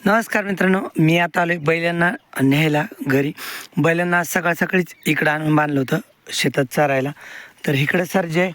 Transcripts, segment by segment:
नमस्कार मित्रांनो, मी आता आलो बैलांना न्यायला घरी. बैलांना आज सकाळीच इकडं आणून बांधलं होतं शेतात चरायला. तर इकडं सर जे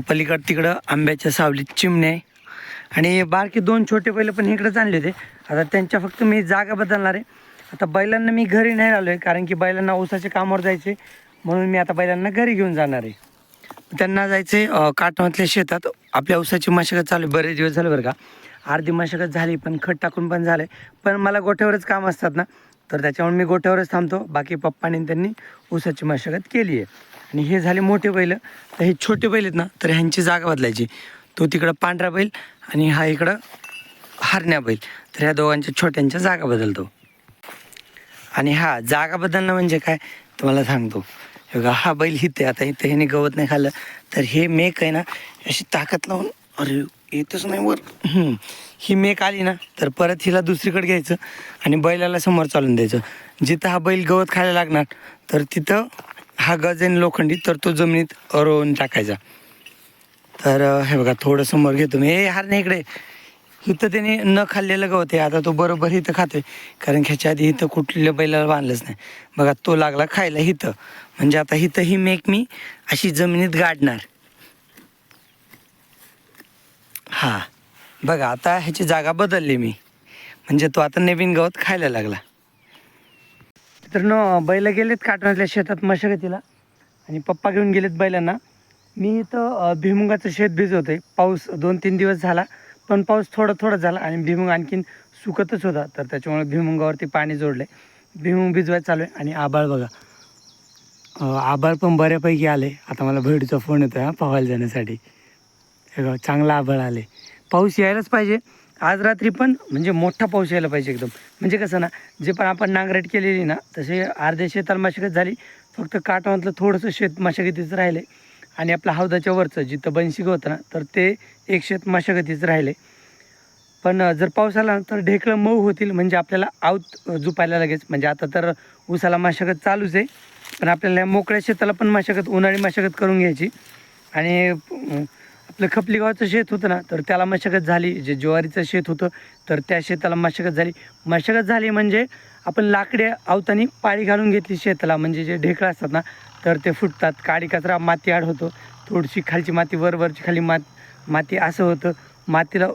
पलीकडं तिकडं आंब्याच्या सावलीत चिमणे आहे आणि बारके 2 छोटे बैल पण इकडंच आणले होते. आता त्यांच्या फक्त मी जागा बदलणार आहे. आता बैलांना मी घरी नाही आलो आहे, कारण की बैलांना ऊसाच्या कामावर जायचे, म्हणून मी आता बैलांना घरी घेऊन जाणार आहे. त्यांना जायचं आहे काटवातल्या शेतात. आपल्या ऊसाची मशागत चालू आहे, बरेच दिवस झाले बरं का. अर्धी मशागत झाली, पण खत टाकून पण झालं आहे. पण मला गोठ्यावरच काम असतात ना, तर त्याच्यामुळे मी गोठ्यावरच थांबतो. बाकी पप्पाने त्यांनी ऊसाची मशागत केली आहे. आणि हे झाले मोठे बैल. तर हे छोटे बैल आहेत ना, तर ह्यांची जागा बदलायची. तो तिकडं पांढरा बैल आणि हा इकडं हरण्या बैल. तर ह्या दोघांच्या छोट्यांच्या जागा बदलतो. आणि हा जागा बदलणं म्हणजे काय तुम्हाला सांगतो. हे बघा, हा बैल हिते आता इथं ह्याने गवत नाही खाल्लं, तर हे मेक आहे ना अशी ताकद लावून, अरे येतच नाही वर, ही मेक आली ना तर परत हिला दुसरीकडे घ्यायचं आणि बैलाला समोर चालून द्यायचं. जिथं हा बैल गवत खायला लागणार तर तिथं हा गजेन लोखंडी, तर तो जमिनीत रोवून टाकायचा. तर हे बघा, थोडं समोर घेतो मी. हे हार नाही इकडे. इथं त्याने न खाल्लेलं गवत आहे, आता तो बरोबर इथं खातोय, कारण ह्याच्या आधी इथं कुठल्या बैलाला बांधलंच नाही. बघा, तो लागला खायला इथं. म्हणजे आता इथं ही मेक मी अशी जमिनीत गाडणार. हा बघा, आता ह्याची जागा बदलली मी, म्हणजे तो आता नवीन गवत खायला लागला. तर बैल गेलेत काटण्यातल्या शेतात मशागतीला आणि पप्पा घेऊन गेलेत बैलांना. मी इथं भुईमुगाचं शेत भिजवतोय. पाऊस 2-3 दिवस झाला, पण पाऊस थोडा झाला आणि भुईमुग आणखीन सुकतच होता, तर त्याच्यामुळे भुईमुगावरती पाणी जोडले. भुईमुग भिजवायचं चालू आहे. आणि आबाळ बघा, आबाळ पण बऱ्यापैकी आले. आता मला बहिणीचा फोन येतो आहे पोहायला जाण्यासाठी. हे बघा, चांगला आबाळ आले. पाऊस यायलाच पाहिजे आज रात्री, पण म्हणजे मोठा पाऊस यायला पाहिजे एकदम. म्हणजे कसं ना, जे पण आपण नांगरट केलेली ना, तसे अर्ध्या शेताला मशागत झाली. फक्त काठामधलं थोडंसं शेत मशागतीचं राहिले आणि आपल्या हौदाच्या वरचं जिथं बनशिग होतं ना, तर ते एक शेत मशागतीचं राहिले. पण जर पाऊस आला तर ढेकळं मऊ होतील, म्हणजे आपल्याला आवत जुपायला लगेच. म्हणजे आता तर ऊसाला मशागत चालूच आहे, पण आपल्याला मोकळ्या शेताला पण मशागत, उन्हाळी मशागत करून घ्यायची. आणि आपलं खपली गावाचं शेत होतं ना, तर त्याला मशागत झाली. जे ज्वारीचं शेत होतं तर त्या शेताला मशागत झाली. मशागत झाली म्हणजे आपण लाकडी आवतानी पाळी घालून घेतली शेताला, म्हणजे जे ढेकळं असतात ना, तर ते फुटतात. काडी कचरा माती आड होतो, थोडीशी खालची माती वरची खाली माती असं होतं. मातीला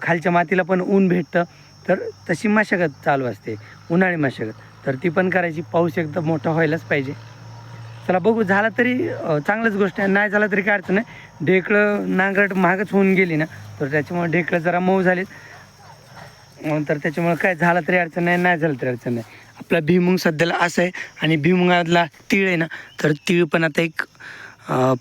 खालच्या मातीला पण ऊन भेटतं. तर तशी मशागत चालू असते, उन्हाळी मशागत. तर ती पण करायची. पाऊस एकदम मोठा व्हायलाच पाहिजे. चला बघू, झाला तरी चांगलंच गोष्ट आहे, नाही झाला तरी काय अडचण नाही. ढेकळं नांगरट महागच होऊन गेली ना, तर त्याच्यामुळे ढेकळं जरा मऊ झालेत. तर त्याच्यामुळे काय झालं तरी अडचण नाही, नाही झालं तरी अडचण नाही. आपला भुईमुग सध्याला असं आहे. आणि भुईमुगातला तीळ आहे ना, तर तीळ पण आता एक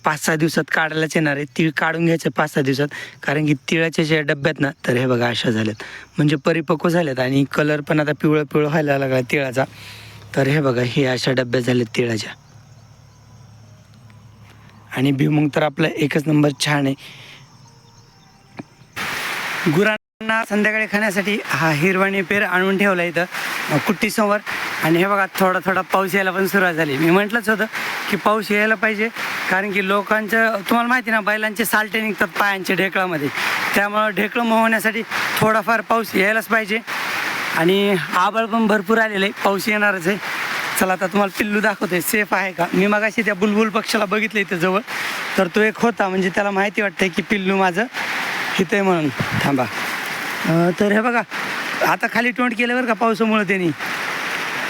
5-6 दिवसात काढायलाच येणार आहे. तीळ काढून घ्यायचं 5-6 दिवसात, कारण की तिळाच्या ज्या डब्यात ना, तर हे बघा अशा झाल्यात, म्हणजे परिपक्व झाल्यात. आणि कलर पण आता पिवळं व्हायला लागला तिळाचा. तर हे बघा, हे अशा डब्यात झाल्यात तिळाच्या. आणि भुईमुग तर आपला एकच नंबर छान आहे. गुरांना संध्याकाळी खाण्यासाठी हा हिरवणी पेर आणून ठेवला इथं कुट्टीसमोर. आणि हे बघा, थोडा पाऊस यायला पण सुरुवात झाली. मी म्हटलंच होतं की पाऊस यायला पाहिजे, कारण की लोकांचं तुम्हाला माहिती ना, बैलांचे सालटे निघतात पायांचे ढेकळामध्ये, त्यामुळं ढेकळं मोहण्यासाठी थोडाफार पाऊस यायलाच पाहिजे. आणि आभाळ पण भरपूर आलेलं आहे, पाऊस येणारच आहे. चला आता तुम्हाला पिल्लू दाखवतोय, सेफ आहे का. मी मगाशी त्या बुलबुल पक्षाला बघितलं इथं जवळ, तर तो एक होता, म्हणजे त्याला माहिती वाटतंय की पिल्लू माझं इथं आहे म्हणून. थांबा. तर हे बघा, आता खाली तोंड केलं बरं का पावसामुळं त्यांनी,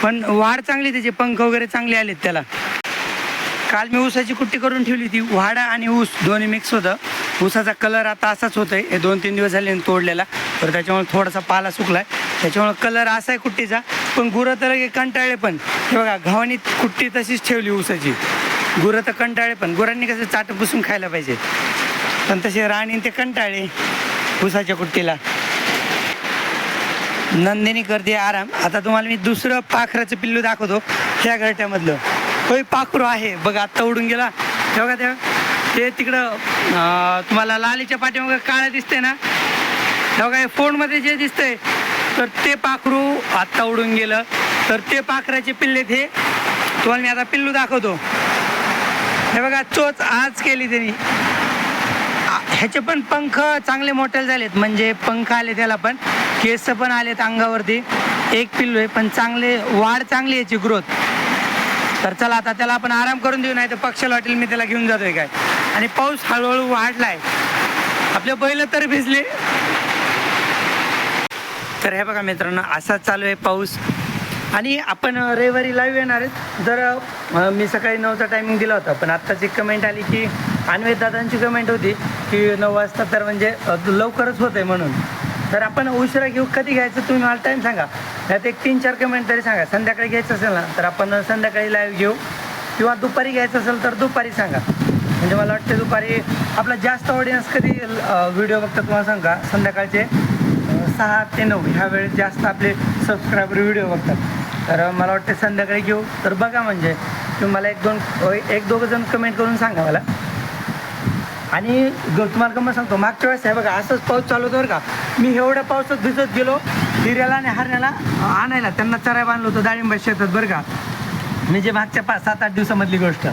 पण वाढ चांगली, त्याचे पंख वगैरे चांगले आलेत त्याला. काल मी ऊसाची कुट्टी करून ठेवली ती, वाडा आणि ऊस दोन्ही मिक्स होतं. ऊसाचा कलर आता असाच होतोय, हे 2-3 दिवस झाले तोडलेला, तर त्याच्यामुळे थोडासा पाला सुकलाय, त्याच्यामुळे कलर असा आहे कुट्टीचा. पण गुरं तर कंटाळले. पण हे बघा, गव्हाणी कुट्टी तशीच ठेवली ऊसाची. गुरं तर कंटाळले, पण गुरांनी कसं चाट पुसून खायला पाहिजे, पण तसे राणी ते कंटाळले ऊसाच्या कुट्टीला. नंदिनी करते आराम. आता तुम्हाला मी दुसरं पाखराचं पिल्लू दाखवतो ह्या घरट्यामधलं. होय, पाखरू आहे बघा, आत्ता उडून गेला. हे बघा, ते तिकडं तुम्हाला लालीच्या पाठीमागं काळं दिसतंय ना, हे बघा फोनमध्ये जे दिसतंय, तर ते पाखरू आत्ता उडून गेलं. तर ते पाखराचे पिल्ले, ते तुम्हाला मी आता पिल्लू दाखवतो. हे बघा, चोच आज केली त्यांनी. ह्याचे पण पंख चांगले मोठे झालेत, म्हणजे पंख आले त्याला पण. केस पण आलेत अंगावरती, एक पिल्लू आहे पण चांगले वाढ चांगली याची ग्रोथ. तर चला आता त्याला आपण आराम करून देऊ, नाही तर पक्षाला वाटेल मी त्याला घेऊन जातोय काय. आणि पाऊस हळूहळू वाढलाय, आपले बैल तर भिजले. तर हे बघा मित्रांनो, असाच चालू आहे पाऊस. आणि आपण रविवारी लाईव्ह येणार आहेत. जर मी सकाळी 9चा टायमिंग दिला होता, पण आत्ताच एक कमेंट आली की अन्वेत दादांची कमेंट होती की 9 वाजता, तर म्हणजे लवकरच होत आहे म्हणून. तर आपण उशिरा घेऊ, कधी घ्यायचं तुम्ही मला टाईम सांगा. त्यात एक 3-4 कमेंट तरी सांगा. संध्याकाळी घ्यायचं असेल ना तर आपण संध्याकाळी लाईव्ह घेऊ, किंवा दुपारी घ्यायचं असेल तर दुपारी सांगा. म्हणजे मला वाटतं दुपारी आपला जास्त ऑडियन्स कधी व्हिडिओ बघतात तुम्हाला सांगा, संध्याकाळचे 6 ते 9 ह्या वेळेत जास्त आपले सबस्क्रायबर व्हिडिओ बघतात. तर मला वाटतं संध्याकाळी घेऊ. तर बघा, म्हणजे तुम्ही मला एक दोघं जण कमेंट करून सांगा मला. आणि तुम्हाला गंमत सांगतो, मागच्या वेळेस आहे बघा असंच पाऊस चालू होतं बरं का. मी एवढ्या पावसात भिजत गेलो हिऱ्याला आणि हरण्याला आणायला, त्यांना चराय बांधलं होतं डाळिंब शेतात बरं का. म्हणजे मागच्या 7-8 दिवसामधली गोष्ट.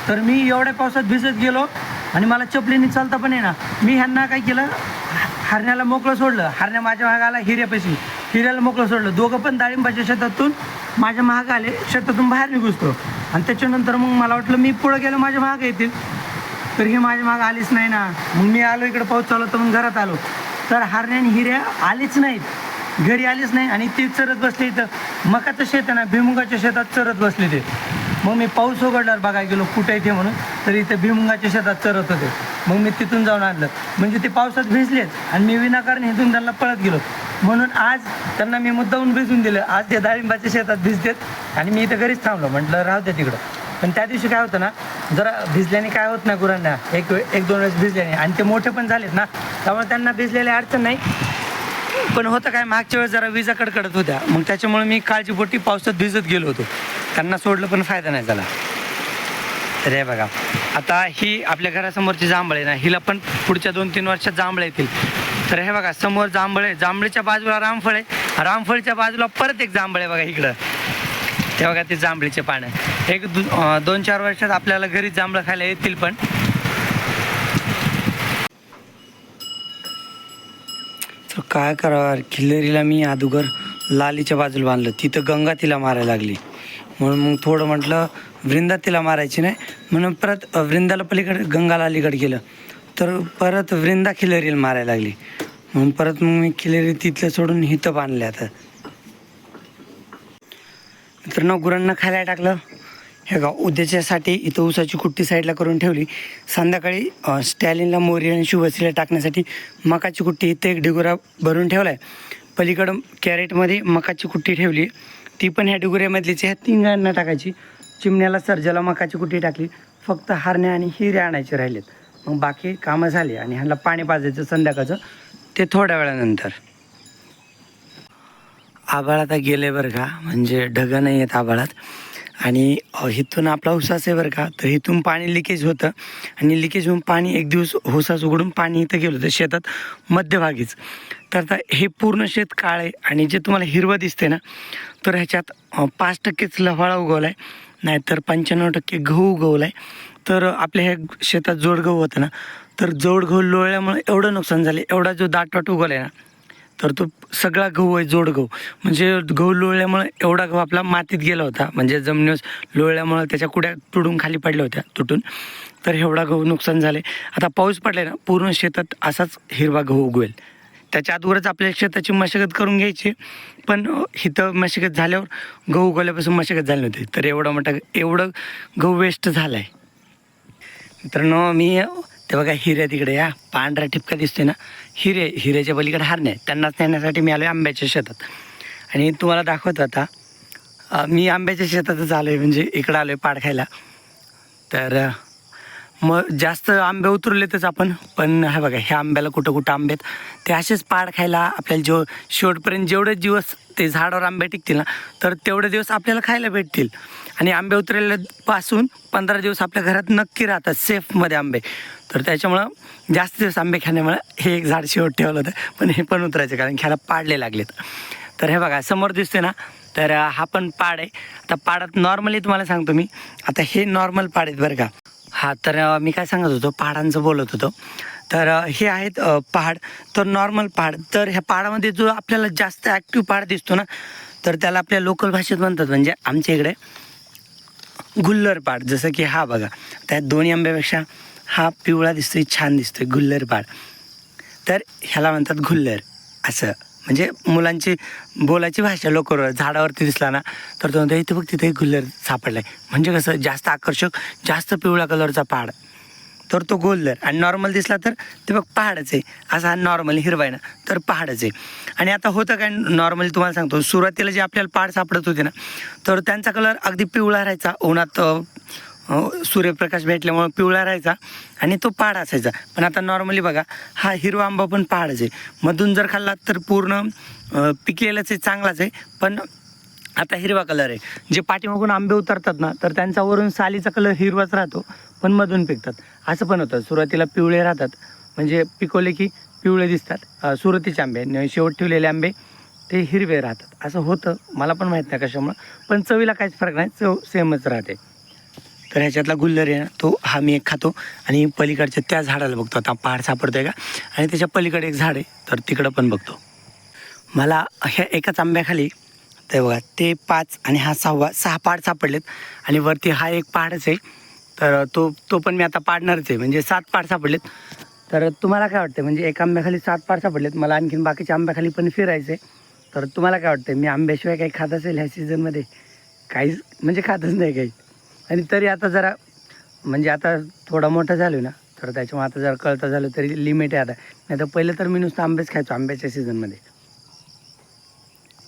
तर मी एवढ्या पावसात भिजत गेलो आणि मला चपलीने चालता पण आहे ना. मी ह्यांना काय केलं, हरण्याला मोकळं सोडलं, हरण्या माझ्या मागं आला हिऱ्यापाशी, हिऱ्याला मोकळं सोडलं. दोघं पण डाळिंबाच्या शेतातून माझ्या मागं आले, शेतातून बाहेर मी घुसतो. आणि त्याच्यानंतर मग मला वाटलं मी पुढं गेलो माझ्या मागं येतील, तर हे माझ्या मागं आलीच नाही ना. मग मी आलो इकडं, पाऊस चालू होता मग घरात आलो, तर हरण्या आणि हिऱ्या आलीच नाहीत, घरी आलीच नाही. आणि ते चरत बसले इथं, मकाचं शेत आहे ना, भुईमुगाच्या शेतात चरत बसले ते. मग मी पाऊस उघडल्यावर बघायला गेलो कुठे इथे म्हणून, तर इथं भुईमुगाच्या शेतात चरत होते. मग मी तिथून जाऊन आणलं. म्हणजे ते पावसात भिजलेच आणि मी विनाकारण इथून त्यांना पळत गेलो. म्हणून आज त्यांना मी मुद्दाहून भिजून दिलं. आज ते डाळिंबाच्या शेतात भिजतेत आणि मी इथं घरीच थांबलो, म्हटलं राहू दे तिकडं. पण त्या दिवशी काय होतं ना, जरा भिजल्याने काय होत नाही गुरांना, एक दोन वेळेस भिजल्याने, आणि ते मोठे पण झालेत ना, त्यामुळे त्यांना भिजलेली अडचण नाही. पण होतं काय, मागच्या वेळेस जरा विजा कडकडत होत्या, मग त्याच्यामुळे मी काळजीपोटी पावसात भिजत गेलो होतो. त्यांना सोडलं पण फायदा नाही झाला. तर हे बघा, आता ही आपल्या घरासमोरची जांभळ आहे ना, हिला पण पुढच्या 2-3 वर्षात जांभळ येतील. तर हे बघा समोर जांभळ आहे, जांभळीच्या बाजूला रामफळ आहे, रामफळीच्या बाजूला परत एक जांभळ आहे बघा इकडं. ते बघा ते जांभळीचे पानं, एक 2-4 वर्षात आपल्याला घरी जांभळं खायला येतील. पण तर काय करावं, खिल्लारीला मी अगोदर लालीच्या बाजूला बांधलं, तिथं गंगा तिला मारायला लागली. म्हणून मग थोडं म्हटलं वृंदा तिला मारायची नाही, म्हणून परत वृंदाला पलीकडे गंगाला अलीकडे गेलं, तर परत वृंदा खिल्लारीला मारायला लागली. म्हणून परत मग मी खिल्लारी तिथलं सोडून इथं बांधलं. आता मित्रांनो, गुरांना खायला टाकलं. हे का उद्याच्यासाठी इथं ऊसाची कुट्टी साईडला करून ठेवली. संध्याकाळी स्टॅलिनला, मोरी आणि शुभश्रीला टाकण्यासाठी मकाची कुट्टी इथं एक ढिगुरा भरून ठेवला आहे. पलीकडं कॅरेटमध्ये मकाची कुट्टी ठेवली, ती पण ह्या ढिगुऱ्यामधलीच. ह्या 3 गायांना टाकायची. चिमण्याला सर्जाला मकाची कुट्टी टाकली. फक्त हरण्या आणि हिरे आणायचे राहिलेत. मग बाकी कामं झाली. आणि ह्याला पाणी पाजायचं संध्याकाळचं, ते थोड्या वेळानंतर. आभाळ आता गेले बरं का, म्हणजे ढगं नाही आहेत आभाळात. आणि इथून आपला उसास आहे बरं का, तर इथून पाणी लिकेज होतं. आणि लिकेज होऊन पाणी एक दिवस उसास उघडून पाणी इथं गेलं होतं शेतात मध्यभागीच. तर आता हे पूर्ण शेत काळ आहे. आणि जे तुम्हाला हिरवं दिसते ना, तर ह्याच्यात 5%च लव्हाळा उगवला आहे, नाहीतर 95% गहू उगवला आहे. तर आपल्या ह्या शेतात जोड गहू होतं ना, तर जोड गहू लोळल्यामुळे एवढं नुकसान झाले. एवढा जो दाटवाट उगवला आहे ना, तर तो सगळा गहू आहे जोड गहू. म्हणजे गहू लोळल्यामुळे एवढा गहू आपला मातीत गेला होता, म्हणजे जमिनीवर लोळल्यामुळे त्याच्या कुड्या तुडून खाली पडल्या होत्या तुटून. तर एवढा गहू नुकसान झाले. आता पाऊस पडला ना, पूर्ण शेतात असाच हिरवा गहू उगवेल. त्याच्या अगोदरच आपल्या शेताची मशागत करून घ्यायची. पण इथं मशागत झाल्यावर गहू उगवल्यापासून मशागत झाली नव्हती, तर एवढं गहू वेस्ट झाला आहे. मित्रांनो, मी ते बघा हिऱ्या तिकडे, या पांढरा ठिपका दिसते ना, हिऱ्याच्या पलीकडे हरणे, त्यांनाच नेण्यासाठी मी आलो आहे आंब्याच्या शेतात. आणि तुम्हाला दाखवतो आता मी आंब्याच्या शेतातच आलो आहे, म्हणजे इकडं आलो आहे पाड खायला. तर मग जास्त आंबे उतरलेतच आपण, पण हे बघा ह्या आंब्याला कुठं कुठं आंबे आहेत, ते असेच पाड खायला आपल्याला शेवटपर्यंत जेवढे दिवस ते झाडावर आंबे टिकतील ना, तर तेवढे दिवस आपल्याला खायला भेटतील. आणि आंबे उतरलेल्यापासून 15 दिवस आपल्या घरात नक्की राहतात सेफमध्ये आंबे. तर त्याच्यामुळं जास्त दिवस आंबे खाण्यामुळं हे एक झाड शेवट ठेवलं होतं, पण हे पण उतरायचं कारण ह्याला पाडले लागलेत. तर हे बघा समोर दिसते ना, तर हा पण पाड आहे. आता पाडात नॉर्मली तुम्हाला सांगतो मी, आता हे नॉर्मल पाड आहेत बरं का. हा, तर मी काय सांगत होतो, पाडांचं बोलत होतो. तर हे आहेत पहाड. तर नॉर्मल पहाड. तर ह्या पहाडामध्ये जो आपल्याला जास्त ॲक्टिव्ह पहाड दिसतो ना, तर त्याला आपल्या लोकल भाषेत म्हणतात, म्हणजे आमच्या इकडे गुल्लर पाड. जसं की हा बघा, त्यात दोन्ही आंब्यापेक्षा हा पिवळा दिसतोय, छान दिसतोय, गुल्लर पाड. तर ह्याला म्हणतात गुल्लर असं. म्हणजे मुलांची बोलायची भाषा. लोक झाडावरती दिसला ना तर तो म्हणतो इथे बघ तिथे गुल्लर सापडलाय. म्हणजे कसं जास्त आकर्षक, जास्त पिवळा कलरचा पहाड, तर तो गोल्लर. आणि नॉर्मल दिसला तर ते बघ पहाडच आहे. असा नॉर्मल हिरवा आहे ना तर पहाडच आहे. आणि आता होतं काय, नॉर्मली तुम्हाला सांगतो, सुरुवातीला जे आपल्याला पहाड सापडत होते ना तर त्यांचा कलर अगदी पिवळा राहायचा. उन्हात सूर्यप्रकाश भेटल्यामुळं पिवळा राहायचा आणि तो पहाड असायचा. पण आता नॉर्मली बघा, हा हिरवा आंबा पण पहाडच आहे. मधून जर खाल्ला तर पूर्ण पिकलेलाच आहे, चांगलाच आहे, पण आता हिरवा कलर आहे. जे पाठीमागून आंबे उतरतात ना तर त्यांचा वरून सालीचा कलर हिरवाच राहतो, पण मधून पिकतात. असं पण होतं, सुरुवातीला पिवळे राहतात, म्हणजे पिकवले की पिवळे दिसतात सुरुवातीचे आंबे, आणि शेवट ठेवलेले आंबे ते हिरवे राहतात. असं होतं, मला पण माहीत नाही कशामुळं, पण चवीला काहीच फरक नाही, चव सेमच राहते. तर ह्याच्यातला गुल्लर आहे ना तो हा मी एक खातो. आणि पलीकडच्या त्या झाडाला बघतो आता पहाड सापडतोय का, आणि त्याच्या पलीकडे एक झाड आहे तर तिकडं पण बघतो. मला ह्या एकाच आंब्याखाली ते बघा ते 5 आणि हा 6 पहाड सापडलेत. आणि वरती हा एक पहाडच आहे, तर तो पण मी आता पाडणारच आहे. म्हणजे 7 पहाड सापडलेत. तर तुम्हाला काय वाटतं, म्हणजे एका आंब्याखाली 7 पहाड सापडलेत, मला आणखीन बाकीच्या आंब्याखाली पण फिरायचं आहे. तर तुम्हाला काय वाटतं, मी आंब्याशिवाय काही खात असेल ह्या सीझनमध्ये? काहीच म्हणजे खातच नाही काही. आणि तरी आता जरा, म्हणजे आता थोडा मोठा झालो ना तर त्याच्यामुळे आता जरा कळतं झालं, तरी लिमिट आहे आता. नाही तर पहिलं तर मी नुसतं आंबेच खायचो आंब्याच्या सीझनमध्ये.